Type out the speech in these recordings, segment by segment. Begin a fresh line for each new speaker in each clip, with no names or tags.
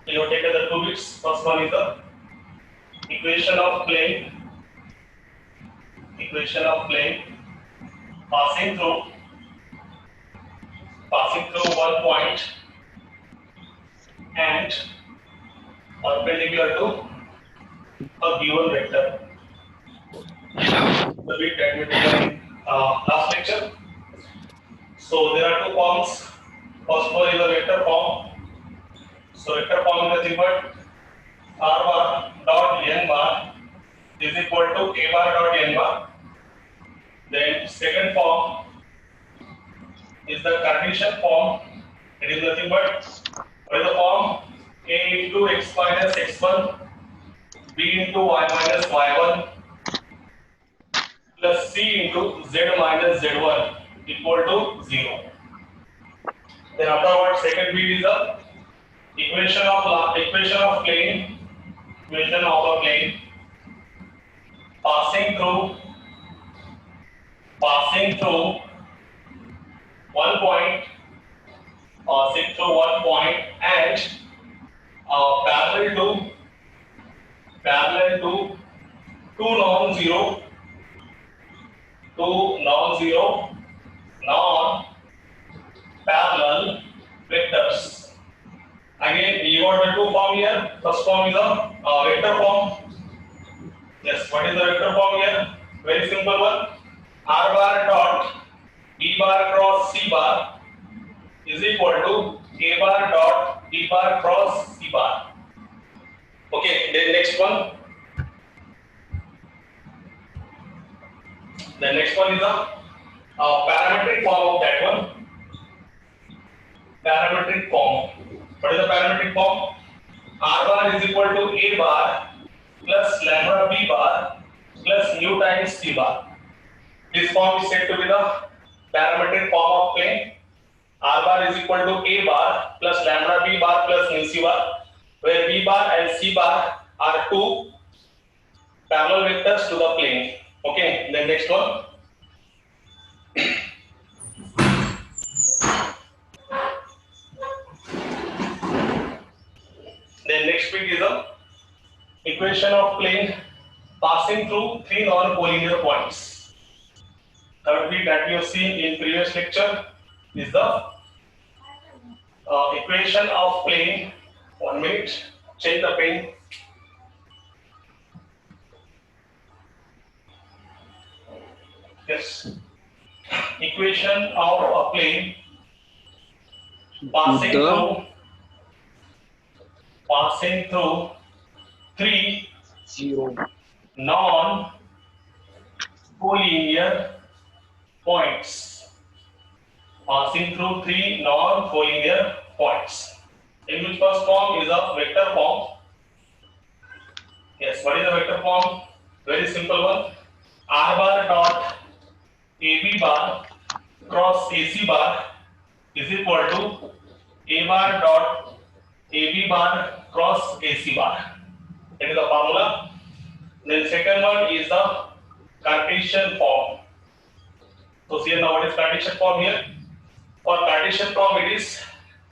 You have taken the two bits. First one is the equation of plane passing through one point and perpendicular to a given vector. The bit that we taken in last lecture. So there are two forms. First one is the vector form. So vector form is nothing but r bar dot n bar is equal to a bar dot n bar. Then second form is the Cartesian form. It is nothing but what is the form? A into x minus x1 b into y minus y1 plus c into z minus z1 equal to 0. Then afterwards, second bit is the equation of a plane passing through one point and parallel to two non-zero non-parallel vectors. Again, you got the two form here. First form is a vector form. Yes, what is the vector form here? Very simple one. R bar dot B bar cross C bar is equal to A bar dot B bar cross C bar. Okay, then next one. The next one is a parametric form of that one. Parametric form. What is the parametric form? R bar is equal to A bar plus lambda B bar plus mu times C bar. This form is said to be the parametric form of plane. R bar is equal to A bar plus lambda B bar plus mu C bar, where B bar and C bar are two parallel vectors to the plane. Okay, then next one. Then next bit is the equation of plane passing through three non-collinear points. Third bit that you have seen in previous lecture is the equation of plane. 1 minute, change the pen. Yes, equation of a plane passing through three non-collinear points. Passing through three non-collinear points. In which first form is a vector form. Yes, what is the vector form? Very simple one. R bar dot AB bar cross AC bar is equal to A bar dot AB bar cross AC bar. That is the formula. Then second one is the Cartesian form. So see now what is Cartesian form here? For Cartesian form it is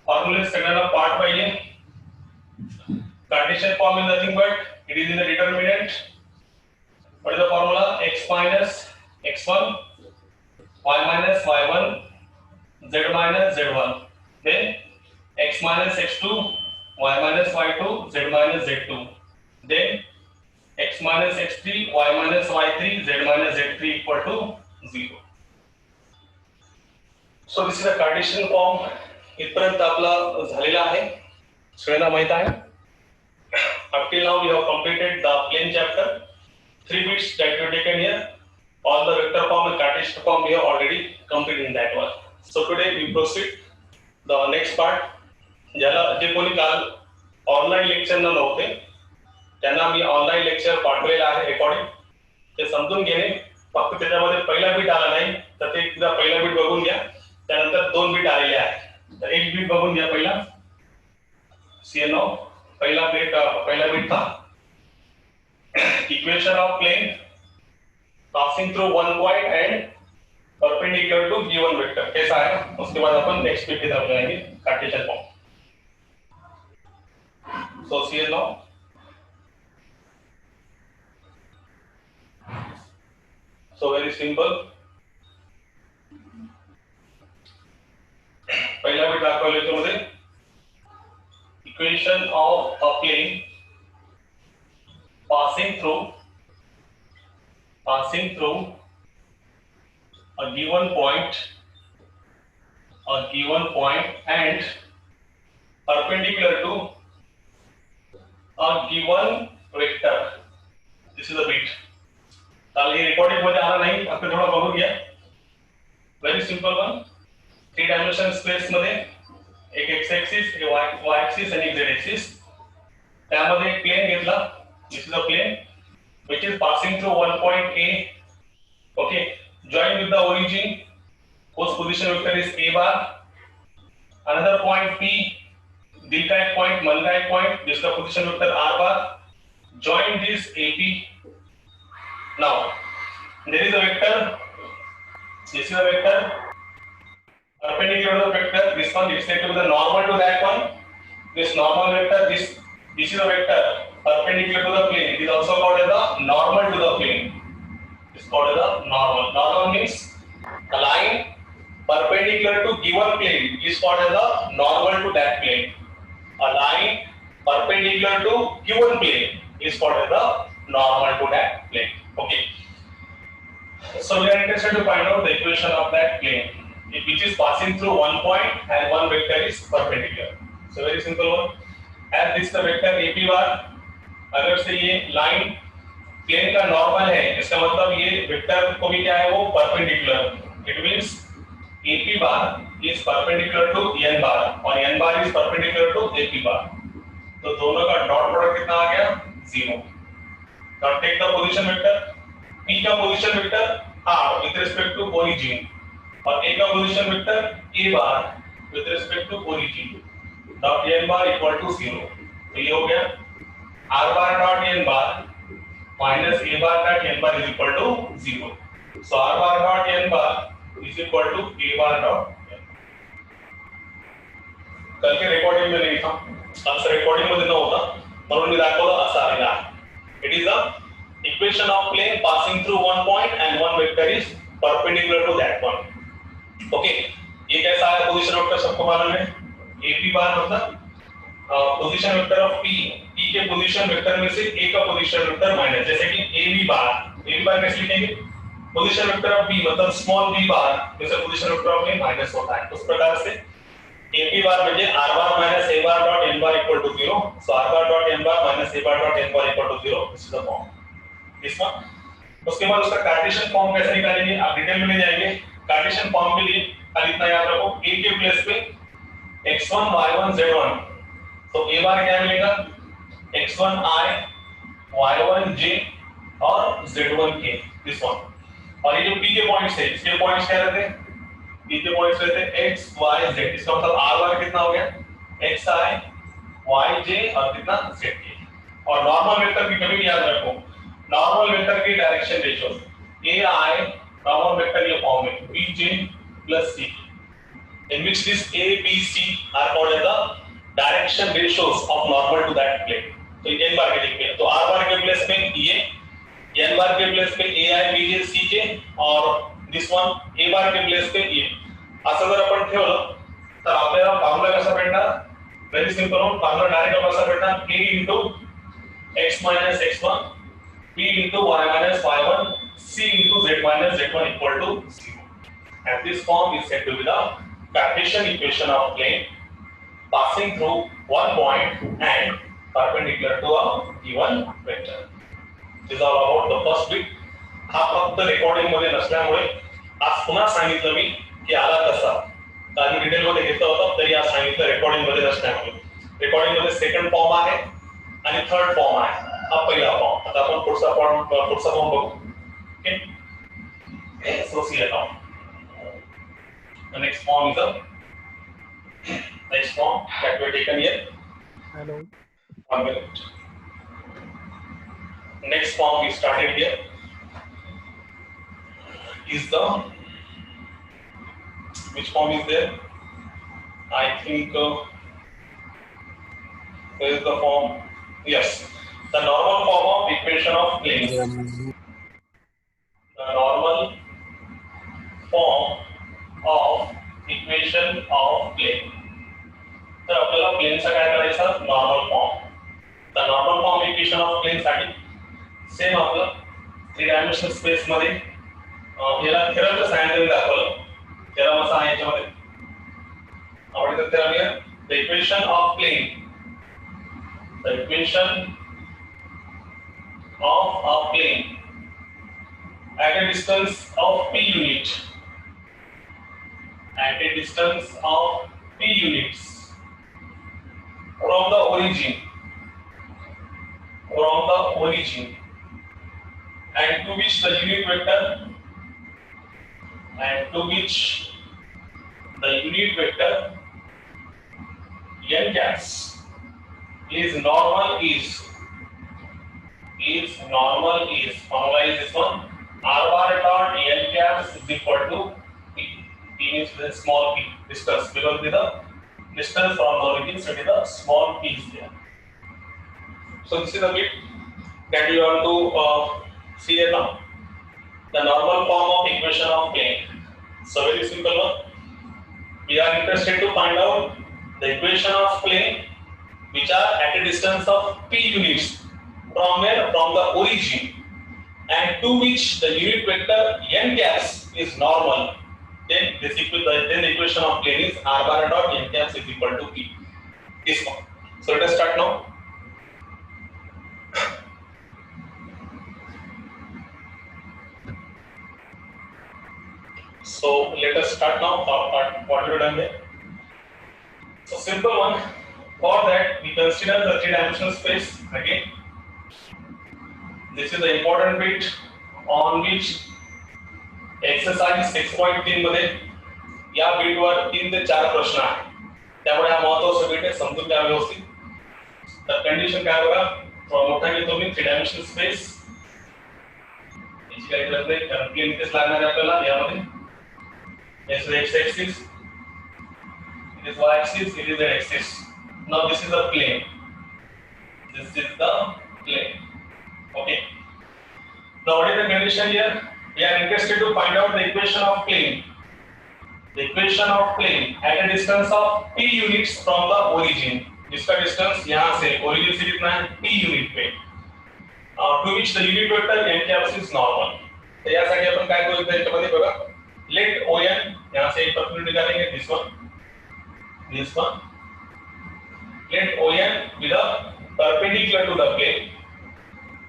formula is second part by A. Cartesian form is nothing but it is in the determinant. What is the formula? X minus x1, y minus y1, z minus z1. Then x minus x2, y minus y2, z minus z2. Then x minus x3, y minus y3, z minus z3 equal to 0. So this is the Cartesian form. इथपर्यंत आपला झालेला आहे. सगळ्यांना माहित आहे. Up till now we have completed the plane chapter. 3 bits that we have taken here. All the vector form and Cartesian form we have already completed in that one. So today we proceed the next part. ज्याला जे कोणी काल online लेक्चरला नव्हते त्यांना मी online lecture पाठवलेला आहे recording. ते समजून घेणे. फक्त त्याच्यामध्ये पहिला बीट आला नाही तर ते एकदा पहिला बीट बघून घ्या. त्यानंतर दोन बीट आलेले आहेत. तर एक बीट बघून घ्या पहिला. सी नो पहिला बीट था equation of plane passing through one point and perpendicular to given vector. कैसा है? उसके बाद अपन नेक्स्ट बीट की तरफ जाएंगे Cartesian form. So see now. So very simple. पहिला बीट दाखवलं याच्यामध्ये equation of a plane passing through a given point and perpendicular to a given vector. This is a bit. चाल हे रेकॉर्डिंग मध्ये आला नाही, आपण थोडा बघून घ्या. Very simple one. 3 dimension space मध्ये एक x एक्सिस, एक y एक्सिस आणि एक z एक्सिस. त्यामध्ये एक प्लेन घेतला. This is a plane which is passing through one point A. Okay, join with the origin, whose position vector is A bar. Another point P, दिल का एक point, मन का एक point, जिसका position vector R bar. Join this AP. Now, there is a vector. This is a vector. Perpendicular to the vector. This one is said to be the normal to that one. This normal vector. This is a vector perpendicular to the plane. It is also called as the normal to the plane. It's called as the normal. Normal means a line perpendicular to given plane is called as the normal to that plane. A line perpendicular to given plane is called as the normal to that plane. Okay. So we are interested to find out the equation of that plane, which is passing through one point and one vector is perpendicular. So very simple one. As this the vector AP bar, अगर से ये line plane का normal है, इसका मतलब ये vector को भी क्या है वो perpendicular. It means AP bar is perpendicular to N bar और N bar is perpendicular to AP bar. तो दोनों का डॉट प्रोडक्ट कितना आ गया? 0. Now take the position vector. P का position vector R with respect to origin और A का position vector A bar with respect to origin. Now N bar equal to 0. तो ये हो गया R bar dot N bar minus A bar dot N bar is equal to 0. So R bar dot N bar is equal to A bar dot N. कल के recording में नहीं था, आज रिकॉर्डिंग मध्ये नव्हता, म्हणून मी दाखवलं असं आलेलं आहे. It is a equation of plane passing through one point and one vector is perpendicular to that one. Okay, ये कैसा है पोजीशन वेक्टर सबको मालूम है. AP बार मतलब पोजीशन वेक्टर ऑफ P के पोजीशन वेक्टर में से A का पोजीशन वेक्टर माइनस, जैसे कि AB बार कैसे लिखेंगे? पोजीशन वेक्टर ऑफ B मतलब स्मॉल b बार जैसे position vector of A minus होता है. उस प्रकार से AP बार म्हणजे R bar minus A bar dot N bar equal to 0. So R bar dot N bar minus A bar dot N bar equal to 0. This is the form. This one. उसके बाद उसका Cartesian form कैसे निकालेंगे? आप detail में ले जाएंगे. Cartesian form के लिए खाली इतना याद रखो, A के प्लेस पे x1 y1 z1. तो A बार क्या मिलेगा? x1i y1j और z1k. This one. और ये जो P के पॉइंट्स है, इसके पॉइंट्स क्या रहते हैं? P के पॉइंट्स रहते हैं x y z. इसका मतलब r बार कितना हो गया? xi yj और कितना zk. और नॉर्मल वेक्टर की कभी भी याद रखो, नॉर्मल वेक्टर की direction ratio ai normal vector ये फॉर्म है bj plus c, in which this a b c are called as the direction ratios of normal to that plane. तो n बार के लिखते हैं, तो r बार के प्लेस पे ये, n बार के प्लेस पे ai bj ck और दिस वन a बार के प्लेस पे ये. असं जर आपण ठेवलं तर आपल्याला फॉर्म्युला कसा भेटणार? व्हेरी सिंपल होऊन फॉर्म्युला डायरेक्ट कसा भेटणार? k into x minus x1 p into y minus y1 c into z minus z1 equal to 0. And this form is said to be the Cartesian equation of plane passing through one point and perpendicular to a given vector. This is all about the first bit. हा फक्त recording मध्ये नसल्यामुळे आज पुन्हा सांगितलं मी की आला कसा. काही डिटेल मध्ये घेतलं होतं तरी आज सांगितलं रेकॉर्डिंग मध्ये नसल्यामुळे. रेकॉर्डिंग मध्ये सेकंड फॉर्म आहे आणि थर्ड फॉर्म आहे. हा पहिला फॉर्म. आता आपण पुढचा फॉर्म बघू. Okay, so see now. The next form is the next form that we have taken here.
Hello.
1 minute. Next form we started here is the, which form is there? I think there is the form Yes, the normal form of equation of plane. The normal form of equation of plane. तर आपल्याला प्लेनचा काय करायचं normal form. The normal form equation of plane साठी same आपलं 3 dimensional space मध्ये याला थेरमचं science दाखवलं. थेरम असा आहे याच्यामध्ये आपण इथे थेरम लिहा. The equation of plane. The equation of a plane at a distance of p unit, at a distance of p units from the origin, and to which the unit vector n caps is formalize this one. R bar dot n caps is equal to p. P means the small p distance, because the distance from the origin, so the small p is there. So this is a bit that you have to see it now. The normal form of equation of plane. So very simple one. We are interested to find out the equation of plane which are at a distance of p units. From where? From the origin, and to which the unit vector n caps is normal. Then the equation of plane is r bar dot n caps is equal to p. This one. So let us start now. So let us start now. What we have done there. So simple one. For that we consider the 3-dimensional space again. This is the important bit on which exercise 6.3 मध्ये या beat वर 3 ते 4 प्रश्न आहेत. त्यामुळे हा महत्त्वाचा beat आहे, समजून घ्या व्यवस्थित. तर कंडिशन काय बघा, थोडा मोठा घेतो मी. 3 डायमेन्शनल स्पेस याची काय करते, कारण प्लेन इथेच लागणार आहे आपल्याला. यामध्ये this is x axis, it is y axis, it is z axis. Now this is the plane. Okay. Now what is the condition here? We are interested to find out the equation of plane. The equation of plane at a distance of p units from the origin. जिसका distance यहाँ से origin से कितना है p unit पे. To which the unit vector n caps is normal. तो यासाठी आपण काय करू इथे याच्यामध्ये बघा. Let ON यहाँ से एक परपेंडिकुलर निकालेंगे. This one. Let ON be the perpendicular to the plane.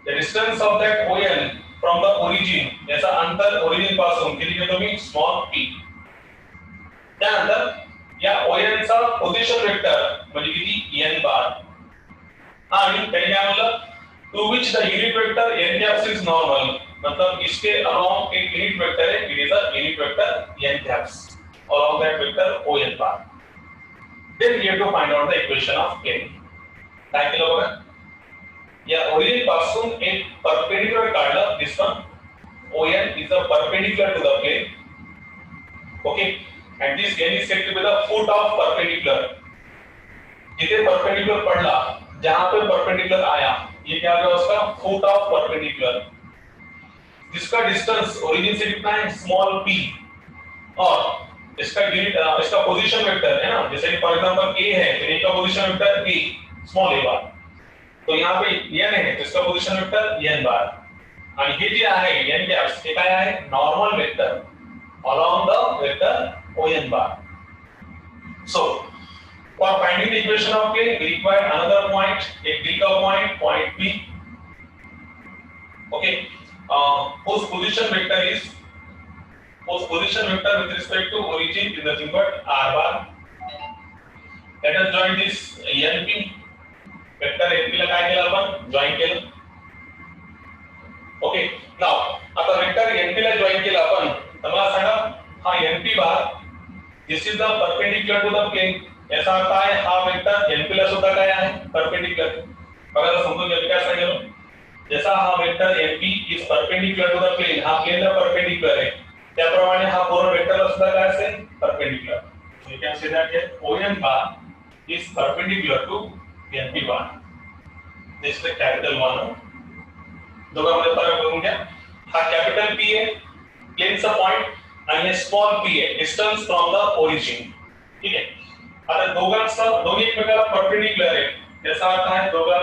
The distance of that ON from the origin, याचा अंतर origin पासून किती घेतो मी small p. त्यानंतर या ON चा पोझिशन वेक्टर म्हणजे किती n बार. आणि त्यांनी काय म्हणलं to which the unit vector n caps is normal. मतलब इसके along एक unit vector है, it is a unit vector n caps along that vector ON bar. Then we have to find out the equation of plane. काय केलं बघा, या origin पासून एक perpendicular काढलं. This one ON is a perpendicular to the plane. Okay, and this n is said to be the foot of perpendicular. जिथे perpendicular पड़ला, जहां पे perpendicular आया, ये क्या होगा उसका foot of perpendicular. जिसका डिस्टेंस origin से कितना है small p, और इसका यूनिट इसका पोजीशन वेक्टर है ना, जैसे कि फॉर एग्जांपल a है तो a का position vector a small a बार. तो यहाँ पे n है तो इसका पोजीशन वेक्टर n बार. आणि हे जे आहे n कॅप्स हे काय आहे normal vector along the vector on bar. So for finding the equation of plane we require another point, a Greek point P. Okay, whose position vector with respect to origin is nothing but r bar. Let us join this np. Vector np ला काय केलं आपण join केलं. Okay, now आता vector np ला join केलं आपण. तर मला सांगा हा np bar this is the perpendicular to the plane. याचा अर्थ आहे हा वेक्टर np ला सुद्धा काय आहे परपेंडिकुलर. बघा समजून घ्या काय सांगितलं. जैसा हा vector np is perpendicular to the plane, हा प्लेनला परपेंडिकुलर आहे, त्याप्रमाणे हा पूर्ण वेक्टरला सुद्धा काय असेल perpendicular. You can say that on bar is perpendicular to np bar. This is capital 1. दोघांमध्ये फरक बघून घ्या. हा कॅपिटल पी आहे प्लेनचा पॉइंट आणि हे स्मॉल पी आहे डिस्टन्स फ्रॉम द ओरिजिन. ठीक आहे. आता दोघांचा दोन्ही एकमेकाला परपेंडिक्युलर आहे याचा अर्थ आहे दोघांचा